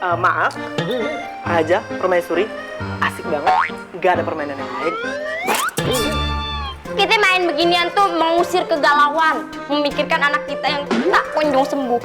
Maaf, aja permaisuri asik banget, nggak ada permainan yang lain. Kita main beginian tuh mengusir kegalauan, memikirkan anak kita yang tak kunjung sembuh.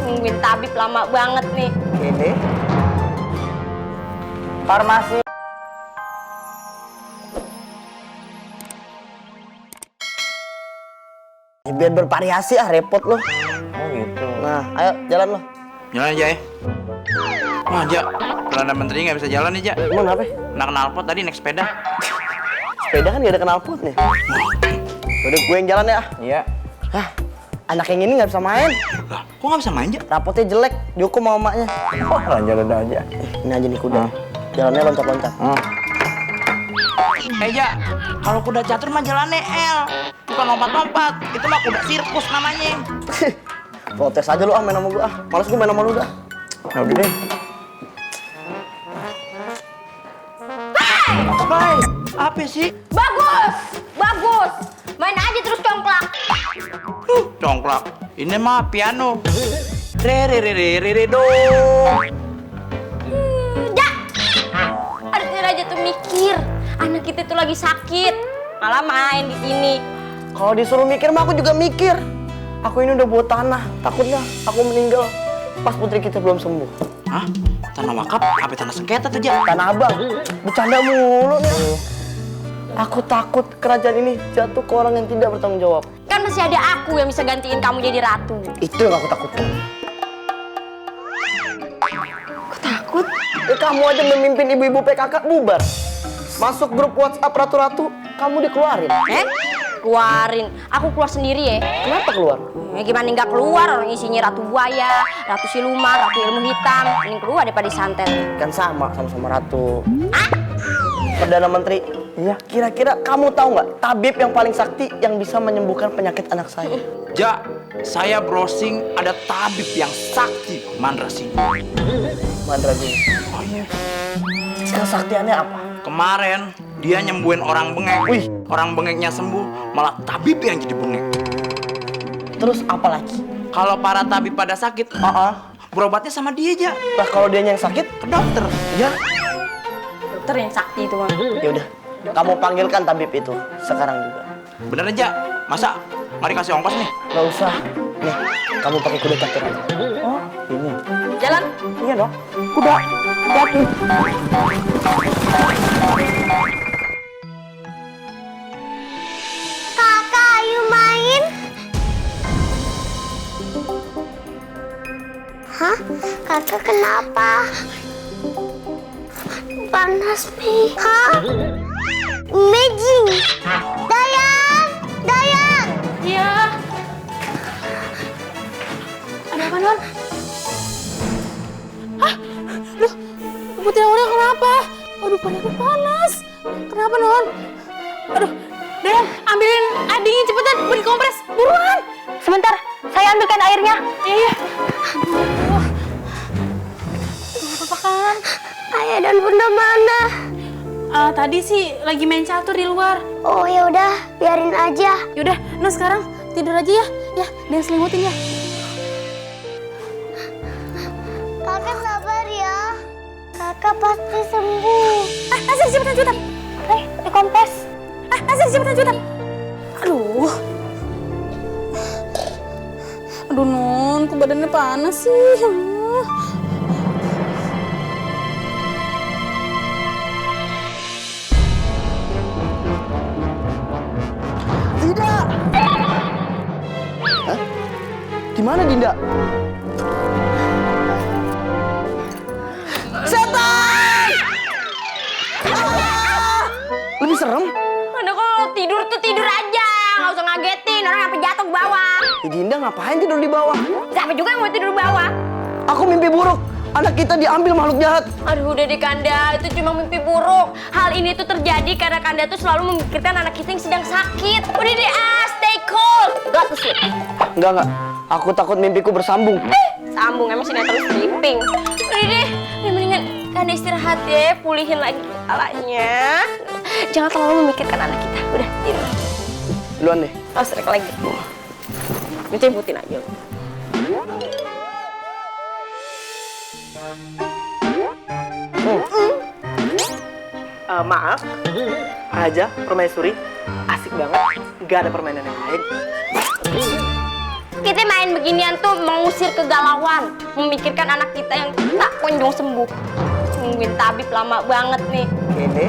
Nungguin tabib lama banget nih. Ini Farmasi. biar bervariasi repot loh. Oh gitu. Nah, ayo jalan loh. Jalan aja ya. Wah, Ja, Perdana Menteri nggak bisa jalan nih, Ja. Emang apa? Nak knalpot tadi naik sepeda. Sepeda kan gak ada knalpotnya. Udah gue yang jalan ya. Iya. Hah, anak yang ini nggak bisa main. Lah, kok nggak bisa main, Ja? Rapotnya jelek, dihukum sama emaknya. Oh, jalan aja. Ini aja nih kuda. Jalannya loncat-loncat. Ja, kalau kuda catur mah jalannya L, bukan lompat-lompat. Itu mah kuda sirkus namanya. Protes aja lu main sama gue Males gue main sama lu dah. Ya udah deh. Hai, apa sih? Bagus, bagus. Main aja terus congklak. Congklak. Ini mah piano. Re do. Ja, harusnya aja tuh mikir. Anak kita tuh lagi sakit, malah main di sini. Kalau disuruh mikir mah aku juga mikir. Aku ini udah buat tanah, takutnya aku meninggal pas putri kita belum sembuh. Hah? Tanah wakaf? Apa tanah sengketa tuh, Ja? Tanah abang, bercanda mulu nih. Aku takut kerajaan ini jatuh ke orang yang tidak bertanggung jawab. Kan masih ada aku yang bisa gantiin kamu jadi ratu. Itu yang aku takutkan. Aku takut. Kamu aja memimpin ibu-ibu PKK bubar. Masuk grup WhatsApp ratu-ratu, kamu dikeluarin. Keluarin. Aku keluar sendiri ya. Kenapa keluar? Gimana nggak keluar, orang isinya ratu buaya, ratu siluman, ratu ilmu hitam. Mending keluar daripada disantet. Kan sama-sama ratu. Perdana Menteri. Iya. Kira-kira kamu tahu nggak tabib yang paling sakti yang bisa menyembuhkan penyakit anak saya? Ja, saya browsing ada tabib yang sakti, Mandrasini. Mandraguna. Oh iya. Kesaktiannya apa? Kemarin dia nyembuhin orang bengek. Wih. Orang bengeknya sembuh, malah tabib yang jadi bengek. Terus apa lagi? Kalau para tabib pada sakit, berobatnya sama dia aja. Lah kalau dia yang sakit, Ke dokter. ya. Dokter yang sakti itu mah. Ya udah, kamu panggilkan tabib itu sekarang juga. Bener aja. Masa nggak dikasih ongkos nih? Nggak usah. Nih, kamu pakai kuda catur aja. Oh, ini. Jalan. Iya dong. Kuda. Catur. Kakak, ayo main. Hah? Kakak kenapa? Panas, Mi. Hah? Imaging. Dayan! Dayan! Iya. Ada apa, Non? Hah? Loh, putri Aulia kenapa? Aduh, panas. Kenapa, Non? Aduh, Dan, ambilin adingin cepetan, buat dikompres, buruan. Sebentar, saya ambilkan airnya. Iya. Apa kan? Ayah dan bunda mana? Tadi sih lagi main catur di luar. Oh ya udah, biarin aja. Yaudah, Non sekarang tidur aja ya. Ya, dan selimutin ya. Kakak sabar ya. Kakak pasti sembuh. Asir, cepetan. Dikompres. Asir, cepetan. Aduh, Non, kok badannya panas sih. Tidak. Hah? Di mana Dinda? Setan! Lebih serem? Mana kalau tidur tuh tidur aja, nggak usah ngagetin orang sampai jatuh ke bawah. Dinda ngapain tidur di bawah? Siapa juga yang mau tidur di bawah? Aku mimpi buruk. Anak kita diambil makhluk jahat. Aduh, udah di Kanda, itu cuma mimpi buruk. Hal ini tuh terjadi karena Kanda tuh selalu memikirkan anak kita yang sedang sakit. Udah deh, stay cool. Gak tuh sih. Enggak. Aku takut mimpiku bersambung. Sambung, emang sinetron stripping. Udah deh, mendingan Kanda istirahat ya, pulihin lagi kepalanya. Jangan terlalu memikirkan anak kita. Udah, tidur. Duluan deh. Strik lagi. Ngecebutin aja. Maaf, aja permaisuri, asik banget. Gak ada permainan yang lain. Kita main beginian tuh mengusir kegalauan, memikirkan anak kita yang tak kunjung sembuh. Nungguin tabib lama banget nih. Ini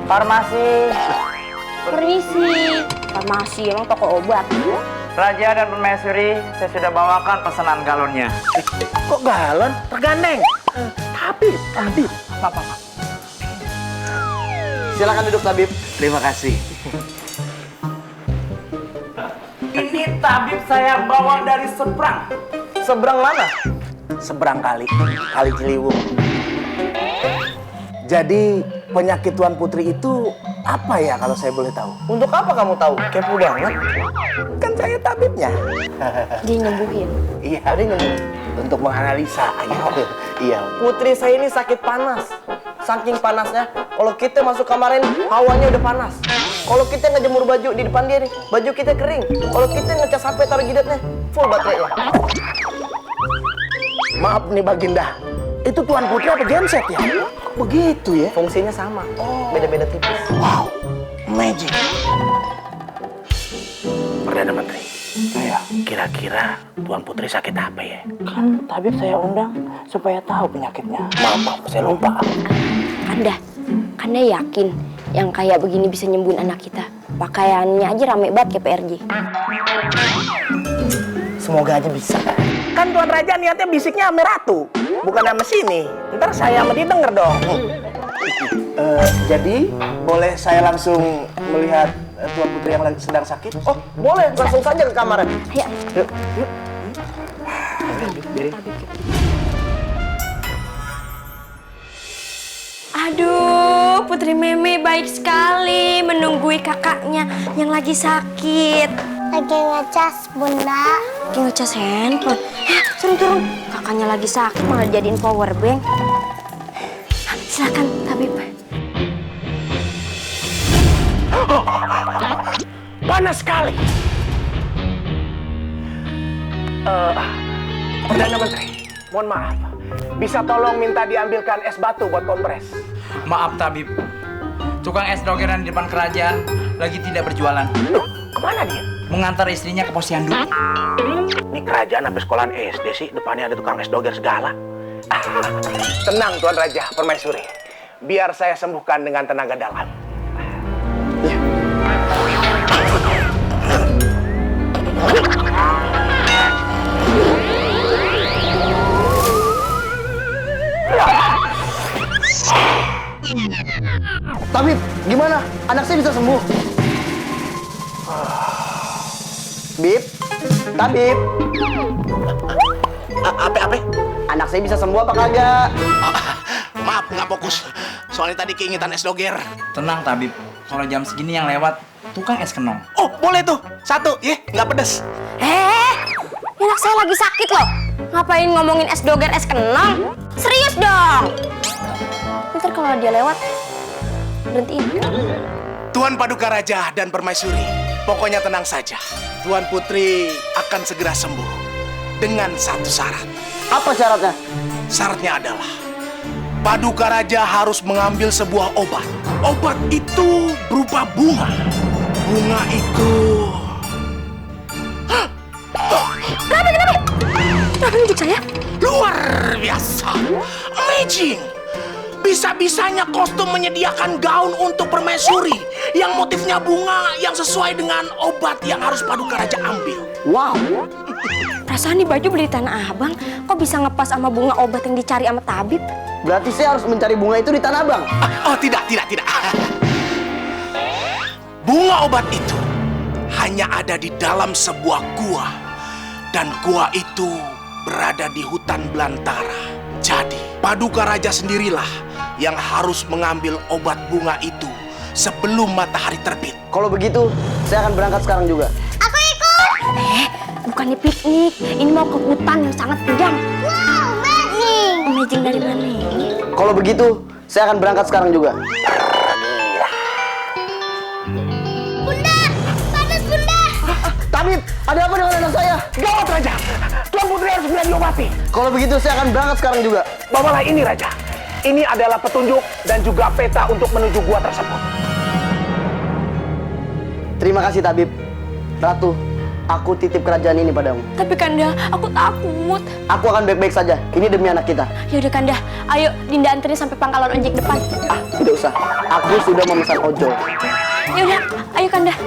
Farmasi. Permisi. Farmasi emang toko obat. Raja dan permaisuri, saya sudah bawakan pesanan galonnya. kok galon? Tergandeng. Tabib. Apa? Silakan duduk tabib. Terima kasih. Ini tabib saya bawa dari seberang. Seberang mana? Seberang kali Ciliwung. Jadi penyakit Tuan Putri itu apa ya kalau saya boleh tahu? Untuk apa kamu tahu? Kepo banget. Kan saya tabibnya. Dia nyembuhin. Iya, dia nyembuhin. Untuk menganalisa. Iya. Putri saya ini sakit panas. Saking panasnya, kalau kita masuk kamar ini, hawanya udah panas. Kalau kita ngejemur baju di depan dia nih, baju kita kering. Kalau kita ngecas HP taruh jidatnya, full baterainya. Maaf nih Baginda. Itu Tuan Putri apa genset ya? Begitu ya? Fungsinya sama, beda-beda tipis. Wow, magic. Perdana Menteri, kira-kira Tuan Putri sakit apa ya? Kan tabib saya undang supaya tahu penyakitnya. Maaf, saya lupa. Kanda yakin yang kayak begini bisa nyembuhin anak kita? Pakaiannya aja rame banget kayak PRJ. Semoga aja bisa. Kan Tuan Raja niatnya bisiknya sama Ratu, bukan sama sini. Ntar saya sama dia denger dong. Jadi, boleh saya langsung melihat Tuan Putri yang sedang sakit? Oh, boleh. Langsung saja ke kamar. Ayo. Yuk. Aduh, Putri Meme baik sekali menunggui kakaknya yang lagi sakit. Lagi ngecas, Bunda. Lagi ngecas handphone. Turun. Kakaknya lagi sakit malah jadiin power bank. Silakan, Tabib. Panas sekali. Perdana Menteri, mohon maaf. Bisa tolong minta diambilkan es batu buat kompres? Maaf tabib, tukang es dogeran di depan kerajaan lagi tidak berjualan. Loh, kemana dia? Mengantar istrinya ke posyandu. Ini kerajaan sampai sekolahan SD sih, depannya ada tukang es doger segala. Tenang Tuan Raja, Permaisuri. Biar saya sembuhkan dengan tenaga dalam. Tabib, gimana? Anak saya bisa sembuh? Bib? Tabib? Apa? Anak saya bisa sembuh apa kagak? Maaf, nggak fokus. Soalnya tadi keingetan es doger. Tenang tabib, kalau jam segini yang lewat tukang es kenong. Oh, boleh tuh. Satu, ya, nggak pedes. Anak saya lagi sakit loh. Ngapain ngomongin es doger, es kenong? Serius dong. Ntar kalau dia lewat, berhentiin. Tuan Paduka Raja dan Permaisuri, pokoknya tenang saja. Tuan Putri akan segera sembuh. Dengan satu syarat. Apa syaratnya? Syaratnya adalah Paduka Raja harus mengambil sebuah obat. Obat itu berupa bunga. Bunga itu... Kenapa nunjuk saya? luar biasa. Amazing. Bisa-bisanya kostum menyediakan gaun untuk permaisuri yang motifnya bunga yang sesuai dengan obat yang harus Paduka Raja ambil. Wow. Perasaan nih baju beli di Tanah Abang, kok bisa ngepas sama bunga obat yang dicari sama tabib? Berarti saya harus mencari bunga itu di Tanah Abang? Oh, tidak. Bunga obat itu hanya ada di dalam sebuah gua. Dan gua itu berada di hutan belantara. Jadi, Paduka Raja sendirilah yang harus mengambil obat bunga itu sebelum matahari terbit. Kalau begitu, saya akan berangkat sekarang juga. Aku ikut! Bukannya piknik, ini mau ke hutan yang sangat kejam. Wow, amazing! Amazing dari mana ini? Kalau begitu, saya akan berangkat sekarang juga. Bunda! Panas, Bunda! Tabib! Tabib, ada apa dengan anak saya? Gawat Raja, Tuan Putri harus segera diobati. Kalau begitu saya akan berangkat sekarang juga. Bawalah ini Raja. Ini adalah petunjuk dan juga peta untuk menuju gua tersebut. Terima kasih Tabib. Ratu, aku titip kerajaan ini padamu. Tapi Kanda, aku takut. Aku akan baik-baik saja. Ini demi anak kita. Ya udah Kanda, ayo Dinda anterin sampai pangkalan ojek depan. Tidak usah. Aku sudah memesan ojol. Ya udah, ayo Kanda.